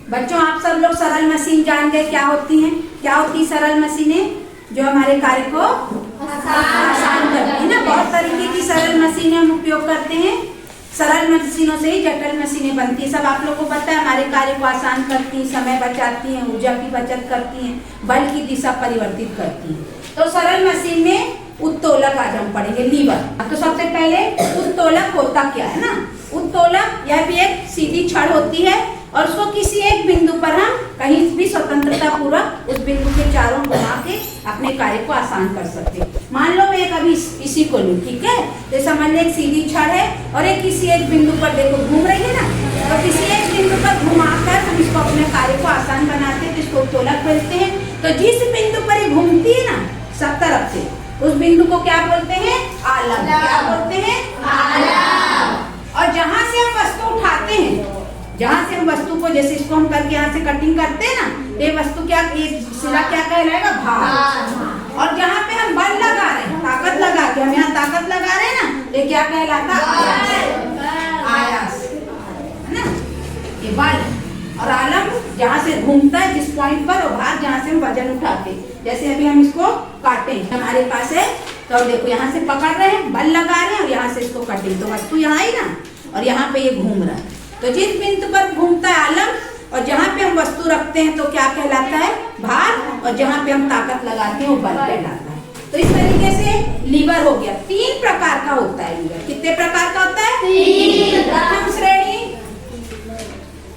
बच्चों आप सब लोग सरल मशीन जान गए क्या होती हैं? क्या होती है सरल मशीनें? जो हमारे कार्य को आसान करती है ना। बहुत तरीके की सरल मशीनें हम उपयोग करते हैं। सरल मशीनों से ही जटिल मशीनें बनती है। सब आप लोगों को पता है, हमारे कार्य को आसान करती हैं, समय बचाती हैं, ऊर्जा की बचत करती हैं, बल की दिशा परिवर्तित करती हैं। तो सरल मशीन में उत्तोलक आज हम पढ़ेंगे, लीवर। तो सबसे पहले उत्तोलक होता क्या है ना। उत्तोलक यह भी एक सीधी छड़ होती है और उसको किसी एक बिंदु पर हम कहीं भी स्वतंत्रता पूर्वक उस बिंदु के चारों घुमा के अपने कार्य को आसान कर सकते हैं। मान लो मैं एक अभी इसी को लूं, ठीक है। तो समझ ले एक सीधी छड़ है और एक किसी एक बिंदु पर देखो घूम रही है ना। तो किसी एक बिंदु पर घुमाकर हम इसको अपने कार्य को आसान बनाते हैं, तो इसको उत्तोलक बोलते हैं। तो जिस बिंदु पर ये घूमती है ना सब तरफ से, उस बिंदु को क्या बोलते हैं? आलम। क्या बोलते हैं? आलम। और जहां से हम वस्तु उठाते हैं, जहां से हम वस्तु को, जैसे इसको हम करके यहाँ से कटिंग करते हैं ना, ये वस्तु क्या, ये सिरा क्या कहलाएगा? भार। और जहाँ पे हम बल लगा रहे हैं, ताकत लगा के हम यहाँ ताकत लगा रहे हैं ना, ये क्या कहलाता? आयास, है ना। ये बल और आलम जहाँ से घूमता है जिस पॉइंट पर, और भार जहाँ से हम वजन उठाते हैं। जैसे अभी हम इसको काटे, हमारे पास है तो देखो यहाँ से पकड़ रहे हैं, बल लगा रहे हैं और यहाँ से इसको कटिंग, तो वस्तु यहाँ आई ना और यहाँ पे ये घूम रहा है। तो जिस बिंदु पर घूमता है आलम, और जहाँ पे हम वस्तु रखते हैं तो क्या कहलाता है? भार। और जहाँ पे हम ताकत लगाते हैं वो बल कहलाता है। तो इस तरीके से लीवर हो गया। 3 प्रकार का होता है लीवर। कितने प्रकार का होता है? 3। प्रथम श्रेणी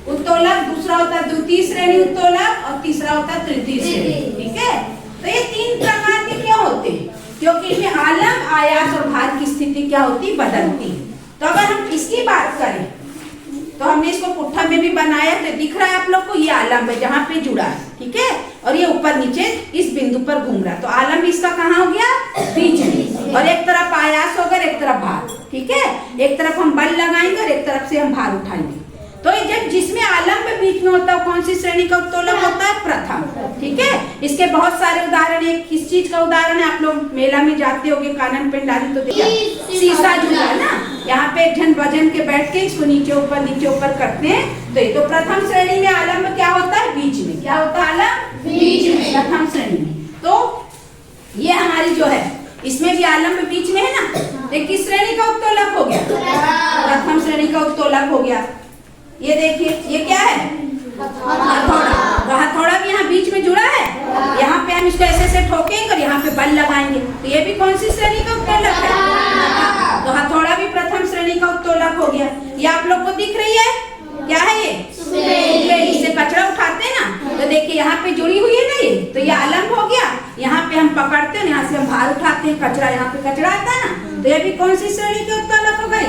उत्तोलक, दूसरा होता है द्वितीय श्रेणी उत्तोलक और तीसरा होता है तृतीय श्रेणी। ठीक है। तो ये 3 प्रकार के क्यों होते हैं? क्योंकि इसमें आलम, आयास और भार की स्थिति क्या होती? बदलती है। तो अगर हम इसकी बात करें तो हमने इसको पुट्ठा में भी बनाया, तो दिख रहा है आप लोग को, ये आलम है जहाँ पे जुड़ा है, ठीक है। और ये ऊपर नीचे इस बिंदु पर घूम रहा है। तो आलम इसका कहाँ हो गया? बीच में। और एक तरफ आयास होगा, एक तरफ भार, ठीक है। एक तरफ हम बल लगाएंगे और एक तरफ से हम भार उठाएंगे। तो जब जिसमें आलम में बीच में होता है कौन सी श्रेणी का उत्तोलक होता है? प्रथम। ठीक है। इसके बहुत सारे उदाहरण है। किस चीज का उदाहरण है? आप लोग मेला में जाते होगे, कानन पेंडाली, तो देखिए शीशा झूला है ना, यहाँ पे एक जन वजन के बैठ के इसको नीचे ऊपर करते हैं। तो ये तो प्रथम श्रेणी में आलम में क्या होता है? बीच में। क्या होता है? आलम बीच में, प्रथम श्रेणी में। तो ये हमारी जो है इसमें भी आलम में बीच में है ना। तो किस श्रेणी का उत्तोलक हो गया? प्रथम श्रेणी का उत्तोलक हो गया। ये देखिए ये क्या है? हथौड़ा। हथौड़ा भी यहाँ बीच में जुड़ा है। यहाँ पे हम इसको ऐसे ठोकेंगे और यहाँ पे बल लगाएंगे, तो ये भी कौन सी श्रेणी का उत्तोलक है? तो हथौड़ा भी प्रथम श्रेणी का उत्तोलक हो गया। ये आप लोग को दिख रही है? क्या है ये? इससे कचरा उठाते हैं ना, तो देखिए यहाँ पे जुड़ी हुई है ना ये, तो ये आलम हो गया। यहाँ पे हम पकड़ते हैं, यहाँ से हम भार उठाते हैं, कचरा यहाँ पे कचरा आता है ना, तो ये भी कौन सी श्रेणी के उत्तोलक हो गई?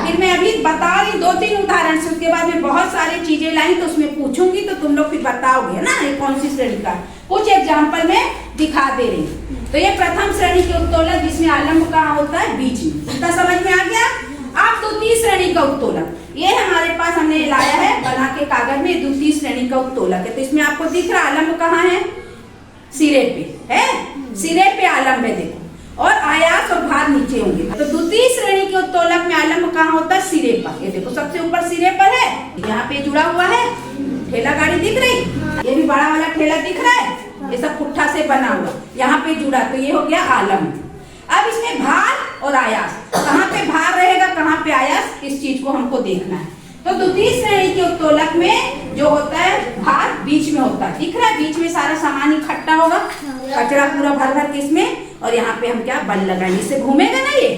फिर मैं अभी बता रही 2-3 उदाहरण से, उसके बाद में बहुत सारी चीजें लाई तो उसमें पूछूंगी, तो तुम लोग फिर बताओगे ना ये कौन सी श्रेणी का। कुछ एग्जाम्पल में दिखा दे रही। तो ये प्रथम श्रेणी के उत्तोलक जिसमें आलम कहाँ होता है? बीच में। इतना समझ में आ गया? अब द्वितीय श्रेणी का उत्तोलक, ये हमारे पास हमने लाया है बना के कागज में, द्वितीय श्रेणी का उत्तोलक है। तो इसमें आपको दिख रहा आलम कहाँ है? सिरे पे है, सिरे पे आलम है देखो, और आयास और भार नीचे होंगे। तो द्वितीय श्रेणी के उत्तोलक में आलम कहाँ होता है? सिरे पर। ये देखो सबसे ऊपर सिरे पर है, यहाँ पे जुड़ा हुआ है। ठेला गाड़ी दिख रही? ये भी बड़ा वाला ठेला दिख रहा है, ये सब पुट्ठा से बना हुआ, यहाँ पे जुड़ा, तो ये हो गया आलम। अब इसमें भार और आयास, कहाँ पे भार रहेगा, कहाँ पे आयास, इस चीज को हमको देखना है। तो द्वितीय श्रेणी के उत्तोलक में जो होता है भार बीच में होता है, दिख रहा है? बीच में सारा सामान इकट्ठा होगा, कचरा पूरा भर भर के इसमें, और यहाँ पे हम क्या बल लगाएंगे, इससे घूमेगा ना ये,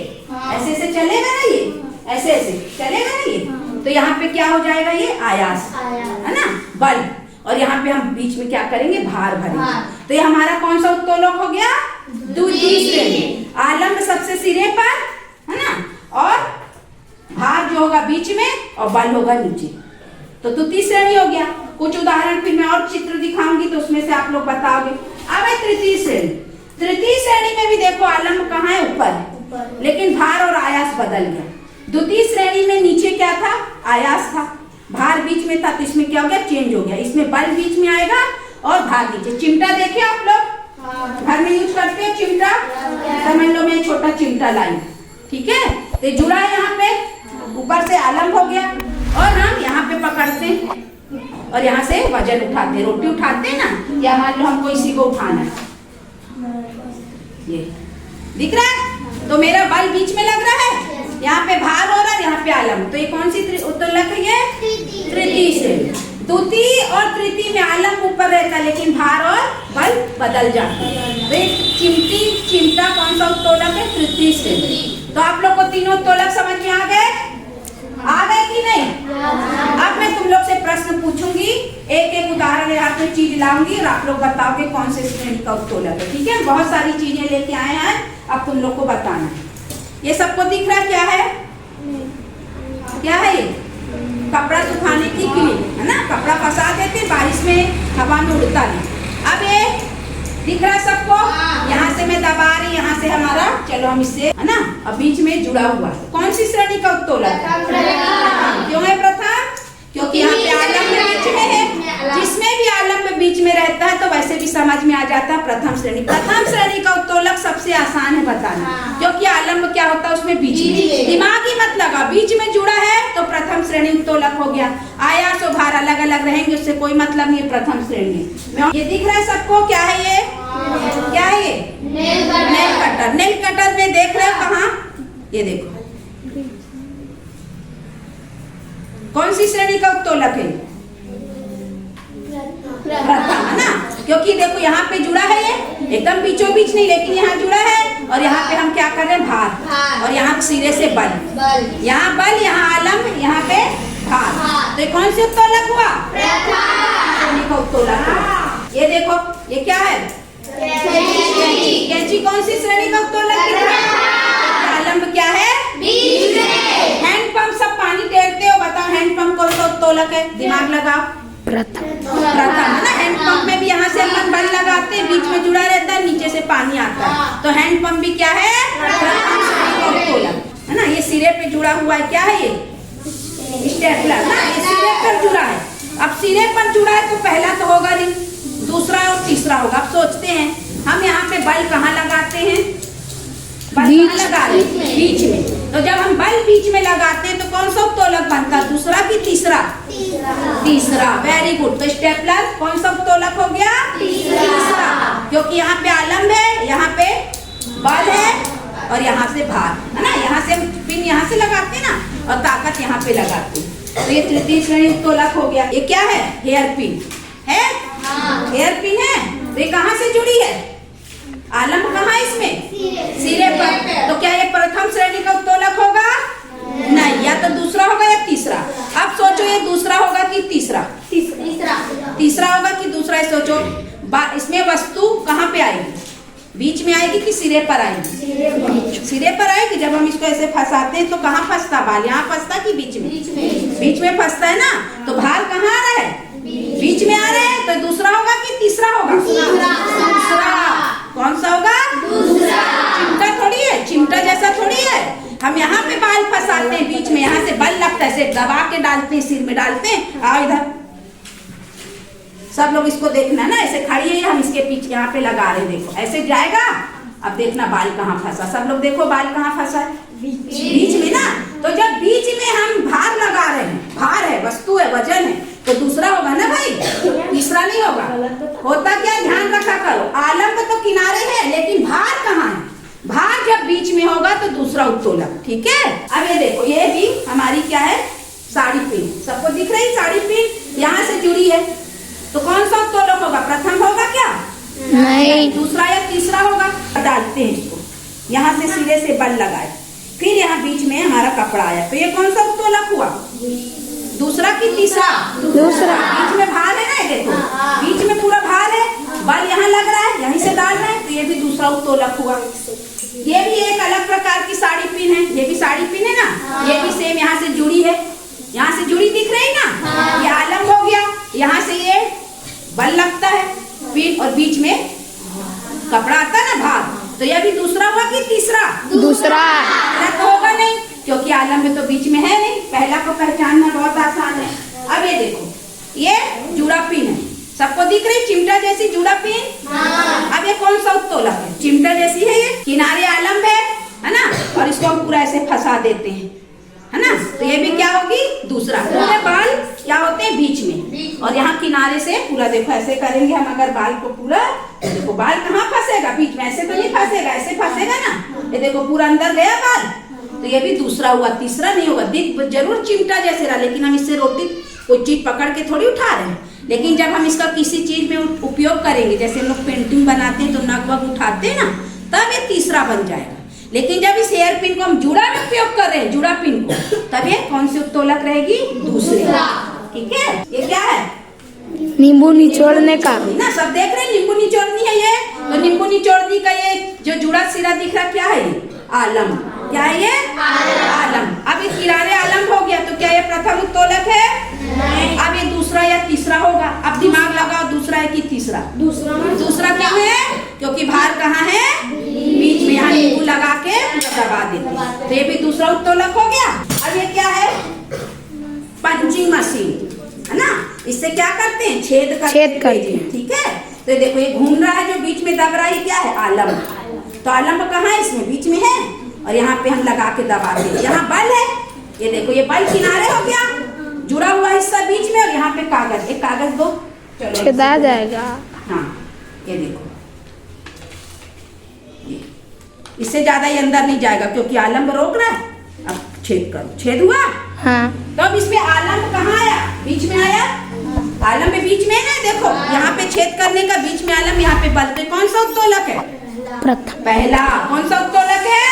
ऐसे ऐसे चलेगा ना ये, ऐसे ऐसे चलेगा ना ये, तो यहाँ पे क्या हो जाएगा? ये आयास, है ना, बल। और यहाँ पे हम बीच में क्या करेंगे? भार भरेंगे। तो ये हमारा कौन सा उत्तोलक हो गया? द्वितीय श्रेणी। आलम सबसे सिरे पर, है ना, और भार जो होगा बीच में और बल होगा नीचे, तो द्वितीय श्रेणी हो गया। कुछ उदाहरण फिर मैं और चित्र दिखाऊंगी तो उसमें से आप लोग बताओगे। अब है तृतीय श्रेणी। तृतीय श्रेणी में भी देखो आलम कहाँ है? ऊपर, लेकिन भार और आयास बदल गया। द्वितीय श्रेणी में नीचे क्या था? आयास था, भार बीच में था, तो इसमें क्या हो गया? चेंज हो गया। इसमें बल बीच में आएगा और भार नीचे। चिमटा देखे आप लोग घर में यूज करते हैं चिमटा? समझ लो मैं छोटा चिमटा लाई, ठीक है। तो जुड़ा है यहाँ पे, ऊपर से आलम हो गया और हम यहाँ पे पकड़ते हैं, और यहाँ से वजन उठाते, रोटी उठाते हैं ना, या मान लो हमको इसी को उठाना है, ये दिख रहा है, तो मेरा बल बीच में लग रहा है, यहाँ पे भार हो रहा है, यहाँ पे आलम, तो ये कौन सी उत्तोलक है? ये तृतीय श्रेणी। द्वितीय और तृतीय में आलम ऊपर रहता है लेकिन भार और बल बदल जाता है। तो चिमटा कौन सा उत्तोलक है? तृतीय श्रेणी। तो आप लोग को तीनों उत्तोलक समझ में आ गए कि नहीं? अब मैं तुम लोग से प्रश्न पूछूंगी, एक एक उदाहरण यहाँ पे चीज लाऊंगी और आप लोग बताओगे कौन से श्रेणी का उत्तोलक है। ठीक है, बहुत सारी चीजें लेके आए हैं, अब तुम लोग को बताना है। ये सबको दिख रहा है क्या है? क्या है ये? कपड़ा सुखाने की क्लिप है ना, कपड़ा फंसा देते बारिश में, हवा में उड़ता नहीं। अब ये दिख रहा है सबको? यहाँ से मैं दबा रही, यहाँ से हमारा, चलो हम इससे, है ना, अब बीच में जुड़ा हुआ। कौन सी श्रेणी का उत्तोलक? क्यों है प्रथम? क्योंकि यहाँ पे आलम्ब बीच में है, जिसमें भी आलम्ब बीच में रहता है तो वैसे भी समझ में आ जाता है प्रथम श्रेणी। प्रथम श्रेणी का उत्तोलक सबसे आसान है बताना, क्योंकि आलम्ब क्या होता है उसमें बीच में, दिमाग ही मत लगा, बीच में जुड़ा है तो प्रथम श्रेणी उत्तोलक हो गया। आयास और भार अलग अलग रहेंगे, उससे कोई मतलब नहीं, प्रथम श्रेणी। ये दिख रहा है सबको? क्या है ये? क्या है ये? Nail cutter. नेल कटर में देख रहे हो कहाँ? ये देखो, कौन सी श्रेणी का उत्तोलक है? प्रथम, है ना, क्योंकि देखो यहाँ पे जुड़ा है, ये एकदम बीचों बीच नहीं, लेकिन यहाँ जुड़ा है, और यहाँ पे हम क्या कर रहे हैं? भार, और यहाँ सिरे से बल, यहाँ बल, यहाँ आलम्ब, यहाँ पे भार। तो ये कौन सी उत्तोलक हुआ? प्रथम का उत्तोलक हुआ। ये देखो, ये क्या है? कैंची। कौन सी श्रेणी का उत्तोलक है? आलम्ब क्या है? बीच में। हैंडपंप, सब पानी टेरते हो, बताओ हैंडपंप कौन सा उत्तोलक है? दिमाग लगाओ। प्रथम है ना। हैंडपंप में भी यहाँ से अपन बल लगाते हैं, बीच में जुड़ा रहता है, नीचे से पानी आता है, तो हैंडपंप भी क्या है? प्रथम श्रेणी का उत्तोलक, है ना। ये सिरे पे जुड़ा हुआ है, क्या है ये? स्टेपलर ना, ये सिरे पर जुड़ा है। अब सिरे पर जुड़ा है तो पहला तो होगा नहीं, दूसरा और तीसरा होगा। अब सोचते हैं हम यहाँ पे बल कहाँ लगाते हैं? बल कहाँ लगा रहे हैं? बीच में। तो जब हम बल बीच में लगाते हैं तो कौन सा उत्तोलक बनता है? दूसरा कि तीसरा? तीसरा। Very good. तो स्टेपलर कौन सा उत्तोलक हो गया? तीसरा, क्योंकि यहाँ पे आलम्ब है, यहाँ पे बल है, और यहाँ से भार, है ना। यहाँ से पिन यहाँ से लगाते हैं ना, और ताकत यहाँ पे लगाते हैं, तो ये तृतीय श्रेणी उत्तोलक हो गया। ये क्या है? हेयर पिन है, हेयर पिन है। तो ये कहाँ से जुड़ी है? आलम्ब कहाँ है इसमें? सिरे पर। तो क्या ये प्रथम श्रेणी का उत्तोलक होगा? नहीं, या तो दूसरा होगा या तीसरा। अब सोचो ये दूसरा होगा कि तीसरा? तीसरा होगा कि दूसरा? सोचो, इसमें वस्तु कहाँ पे आएगी? बीच में आएगी कि सिरे पर आएगी? सिरे पर आएगी। जब हम इसको ऐसे फंसाते हैं तो कहाँ फंसता बाल? यहाँ फंसता कि बीच में? बीच में फंसता है ना। तो भार कहाँ आ रहा है? बीच में आ रहा है। तो दूसरा होगा कि तीसरा होगा? दूसरा। कौन सा होगा? दूसरा। चिमटा थोड़ी है, चिमटा जैसा थोड़ी है। हम यहाँ पे बाल फंसाते हैं बीच में, यहाँ से बल लगता है, ऐसे दबा के डालते हैं, सिर में डालते हैं। आओ इधर, सब लोग इसको देखना है ना, ऐसे खड़ी है, हम इसके पीछे यहाँ पे लगा रहे हैं, देखो ऐसे जाएगा। अब देखना बाल कहाँ फंसा, सब लोग देखो बाल कहाँ फंसा है? बीच में ना। तो जब बीच में हम भार लगा रहे हैं, भार है, वस्तु है, वजन है, तो दूसरा होगा ना भाई, तीसरा नहीं होगा। होता क्या, ध्यान रखा करो, आलम्ब तो किनारे है लेकिन भार कहाँ है? भार जब बीच में होगा तो दूसरा उत्तोलक। ठीक है। अब ये देखो, ये भी हमारी क्या है? साड़ी पिन। सबको दिख रही साड़ी पिन? यहाँ से जुड़ी है, तो कौन सा उत्तोलक होगा? प्रथम होगा क्या? नहीं, दूसरा या तीसरा होगा। डालते हैं इसको, यहाँ से सिरे से बल लगाए, फिर यहाँ बीच में हमारा कपड़ा आया, तो ये कौन सा उत्तोलक हुआ? दूसरा कि तीसरा? दूसरा। बीच में भार है ना, देखो बीच में पूरा भार है, बल यहाँ लग रहा है, यहीं से डाल रहे हैं, तो ये भी दूसरा उत्तोलक हुआ। ये भी एक अलग प्रकार की साड़ी पिन है, ये भी साड़ी पिन है ना। ये भी सेम यहाँ से जुड़ी है, यहाँ से जुड़ी दिख रही ना। ये आलम्ब हो गया, यहाँ से ये बल लगता है पिन, और बीच में कपड़ा आता है ना, भार। तो ये भी दूसरा हुआ कि तीसरा? दूसरा। तो होगा नहीं, क्योंकि आलम्ब तो बीच में है नहीं। पहला को पहचानना बहुत आसान है। अब ये देखो, ये जुड़ा पिन है, सबको दिख रही चिमटा जैसी जुड़ा पिन। अब ये कौन सा उत्तोलक है? चिमटा जैसी है, ये किनारे आलम्ब है ना, और इसको हम पूरा ऐसे फंसा देते हैं, है ना। तो ये भी क्या होगी? दूसरा। पूरे बाल क्या होते हैं? बीच में। और यहाँ किनारे से पूरा देखो ऐसे करेंगे हम अगर बाल को पूरा, देखो बाल कहाँ फंसेगा बीच में, ऐसे तो नहीं फंसेगा, ऐसे फंसेगा ना। ये देखो पूरा अंदर गया बाल, तो ये भी दूसरा हुआ, तीसरा नहीं होगा। दिख जरूर चिमटा जैसे रहा, लेकिन हम इससे रोटी कोई चीज पकड़ के थोड़ी उठा रहे हैं। लेकिन जब हम इसका किसी चीज में उपयोग करेंगे, जैसे हम लोग पेंटिंग बनाते हैं तो नग वग उठाते हैं ना, तब ये तीसरा बन जाएगा। लेकिन जब इस हेयर पिन को हम जुड़ा में उपयोग कर रहे हैं, जुड़ा पिन को, तब ये कौन सी उत्तोलक रहेगी? दूसरी। ठीक है, ये क्या है? नींबू निचोड़ने का ना, सब देख रहे हैं नींबू निचोड़नी है ये। तो नींबू निचोड़नी का ये जो जुड़ा सिरा दिख रहा क्या है? आलम। क्या है ये? आलम। अब ये किनारे आलम हो गया, तो क्या ये प्रथम उत्तोलक है? अब ये दूसरा या तीसरा होगा। अब दिमाग लगाओ, दूसरा है कि तीसरा? दूसरा क्यों है? क्योंकि भार कहाँ है? बीच में। यहाँ नींबू लगा के दबा देते, तो ये भी दूसरा उत्तोलक हो गया। अब ये क्या है? पंचिंग मशीन है ना, इससे क्या करते हैं? छेद करते हैं। ठीक है, तो देखो ये घूम रहा है जो बीच में दब रहा है, क्या है? आलम। तो आलम कहाँ है? इसमें बीच में है, और यहाँ पे हम लगा के दबाते हैं। यहाँ बल है, ये देखो ये बल किनारे हो गया, जुड़ा हुआ हिस्सा बीच में, और यहाँ पे कागज। एक कागज दो, चलो छेदा जाएगा। हाँ, ये देखो इससे ज्यादा ये अंदर नहीं जाएगा क्योंकि आलम रोक रहा है। अब छेद करो, छेद हुआ। हाँ। तो अब इसमें आलम कहाँ आया? बीच में आया। आलम में बीच में है ना, देखो यहाँ पे छेद करने का बीच में आलम, यहाँ पे बल। कौन सा उत्तोलक है? प्रथम। पहला। कौन सा उत्तोलक है?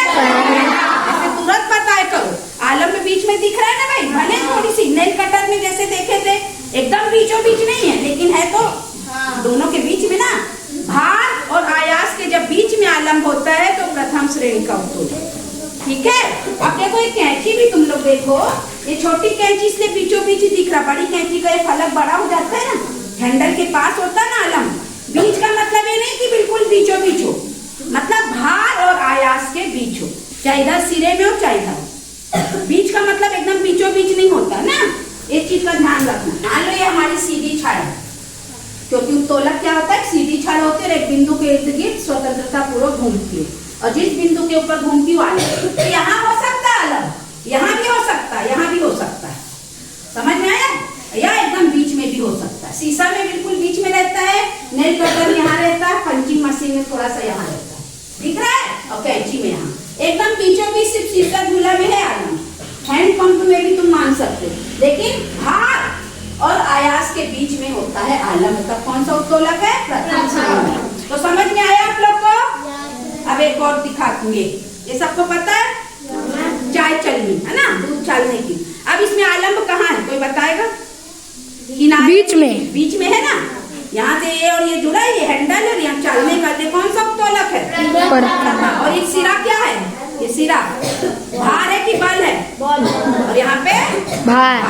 ऐसे तुरंत बताए करो। आलम में बीच में दिख रहा है ना भाई, भले थोड़ी सी नेल कटर में जैसे देखे थे, एकदम बीचों बीच नहीं है, लेकिन है तो दोनों के बीच में ना। भार और आयास के जब बीच में आलम होता है तो प्रथम श्रेणी का उत्तोलक। ठीक है, अब देखो ये कैंची भी तुम लोग देखो, ये छोटी कैंची इसलिए बीचों बीच दिख रहा, बड़ी कैंची का ये फलक बड़ा हो जाता है ना, हैंडल के पास होता है ना आलम। बीच का मतलब ये नहीं कि बिल्कुल बीचों बीच हो, मतलब भार और आयास के बीच हो, चाहे इधर सिरे में हो चाहे इधर। बीच का मतलब एकदम बीचों बीच नहीं होता ना, एक चीज का ध्यान रखना। मान लो ये हमारी सीधी छड़ है, क्योंकि उत्तोलक क्या होता है? सीधी छड़ होती है, एक बिंदु के इर्द गिर्द स्वतंत्रता पूर्वक घूमती है, और जिस बिंदु के ऊपर घूमती है आलम। तो यहाँ हो सकता है आलम, यहाँ भी हो सकता है, यहाँ भी हो सकता है। समझ में आया? या एकदम बीच में भी हो सकता है। शीशा में बिल्कुल बीच में रहता है, नेल कटर यहाँ रहता है, पंचिंग मशीन में थोड़ा सा यहाँ रहता है, दिख रहा है? और कैंची में यहाँ एकदम बीचों बीच सिर्फ शीशा झूला में है आलम। हैंड पंप में भी तुम मान सकते हो, लेकिन भार और आयास के बीच में होता है आलम। तब कौन सा उत्तोलक है? प्रथम श्रेणी। तो समझ में आया आप लोग को? अब एक और दिखा दूंगी, ये सबको पता है, चाय चलनी है ना, दूध चलने की। अब इसमें आलम कहाँ है? कोई बताएगा? बीच में। बीच में है ना, यहाँ से ये और ये जुड़ा है, ये हैंडल और यहाँ चलने का कौन सा उत्तोलक है? और ये सिरा क्या है? ये सिरा भार है कि बल है? और यहाँ पे भार।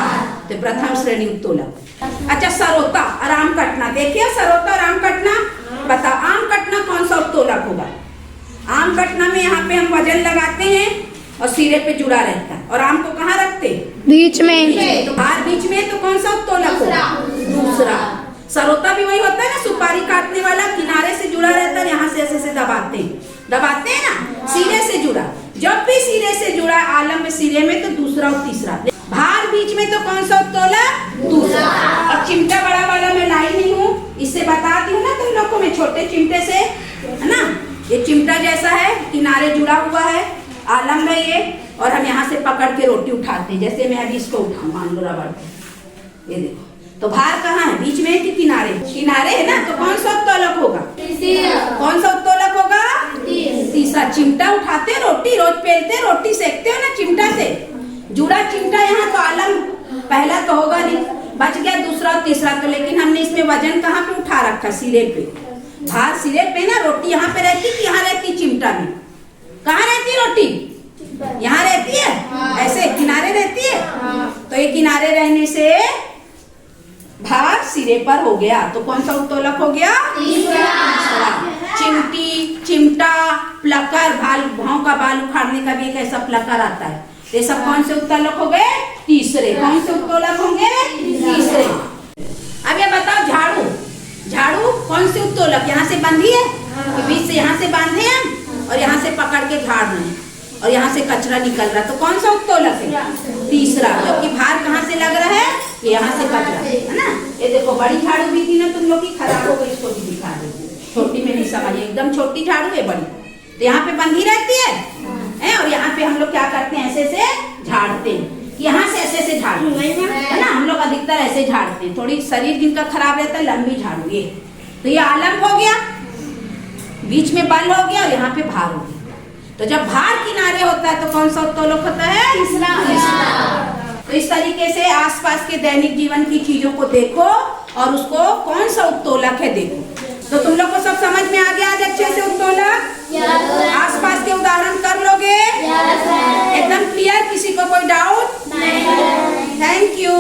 तो प्रथम श्रेणी उत्तोलक। अच्छा, सरोता और आम कटना देखिए, सरोता और आम कटना बताओ। आम कटना कौन सा उत्तोलक होगा? आम कटना में यहाँ पे हम वजन लगाते हैं और सिरे पे जुड़ा रहता है, और आम को कहाँ रखते? बीच में। तो भार बीच में, तो कौन सा उत्तोलक होगा? दूसरा। सरोता भी वही होता है ना, सुपारी काटने वाला, किनारे से जुड़ा रहता है, यहाँ से ऐसे दबाते हैं ना, सिरे से जुड़ा। जब भी सिरे से जुड़ा आलम में, सिरे में, तो दूसरा और तीसरा। भार बीच में, तो कौन सा उत्तोलक? दूसरा। और चिमटा बड़ा वाला मैं लाई नहीं हूँ, इससे बताती हूँ ना तुम लोग को मैं, छोटे चिमटे से, है ना, ये चिमटा जैसा है, किनारे जुड़ा हुआ है, आलम है ये, और हम यहाँ से पकड़ के रोटी उठाते हैं। जैसे मैं अभी इसको उठाऊं, मान लो रबड़, ये देखो, तो भार कहाँ है? बीच में कि किनारे? किनारे है ना, तो कौन सा उत्तोलक होगा? कौन सा उत्तोलक होगा? तीसरा। चिमटा उठाते रोटी, रोज पेलते रोटी सेकते हो ना चिमटा से, जुड़ा चिमटा यहाँ, तो आलम पहला तो होगा नहीं, बच गया दूसरा और तीसरा। तो लेकिन हमने इसमें वजन कहाँ पे उठा रखा? सिरे पे। भार सिरे पे ना, रोटी यहाँ पे रहती कि यहाँ रहती? चिमटा में। कहाँ रहती रोटी? यहाँ रहती है, ऐसे किनारे रहती है। तो ये किनारे रहने से भार सिरे पर हो गया, तो कौन सा उत्तोलक हो गया? तीसरा। चिमटी, चिमटा, प्लकर, भाव का बाल उखाड़ने का भी एक ऐसा प्लकर आता है, ये सब कौन से उत्तोलक हो गए? तीसरे। कौन से उत्तोलक होंगे? तीसरे। अब ये बताओ, झाड़ू, झाड़ू कौन से उत्तोलक? यहाँ से बंधी है, बीच से यहाँ से बांधे हम, और यहाँ से पकड़ के झाड़ रहे हैं, और यहाँ से कचरा निकल रहा, तो कौन सा उत्तोलक है? तीसरा। क्योंकि भार कहाँ से लग रहा है? यहाँ से कचरा, है ना। ये देखो बड़ी झाड़ू भी थी ना तुम लोग की, खराब हो गई, इसको भी दिखा दो। छोटी में नहीं समझ, एकदम छोटी झाड़ू है बड़ी, तो यहाँ पे बंधी रहती है और यहाँ पे हम लोग क्या करते हैं, ऐसे से झाड़ते हैं, यहाँ से ऐसे झाड़ू है ना, हम लोग अधिकतर ऐसे झाड़ते हैं। थोड़ी शरीर जिनका खराब रहता है, लंबी झाड़ू ये, तो ये आलंब हो गया, बीच में बल हो गया और यहाँ पे भार हो गया। तो जब भार किनारे होता है तो कौन सा उत्तोलक होता है, तीसरा। तो इस तरीके से आसपास के दैनिक जीवन की चीजों को देखो और उसको कौन सा उत्तोलक है देखो। तो तुम लोग को सब समझ में आ गया आज अच्छे से उत्तोलक? आसपास के उदाहरण कर लोगे? एकदम क्लियर, किसी को कोई डाउट? Thank you.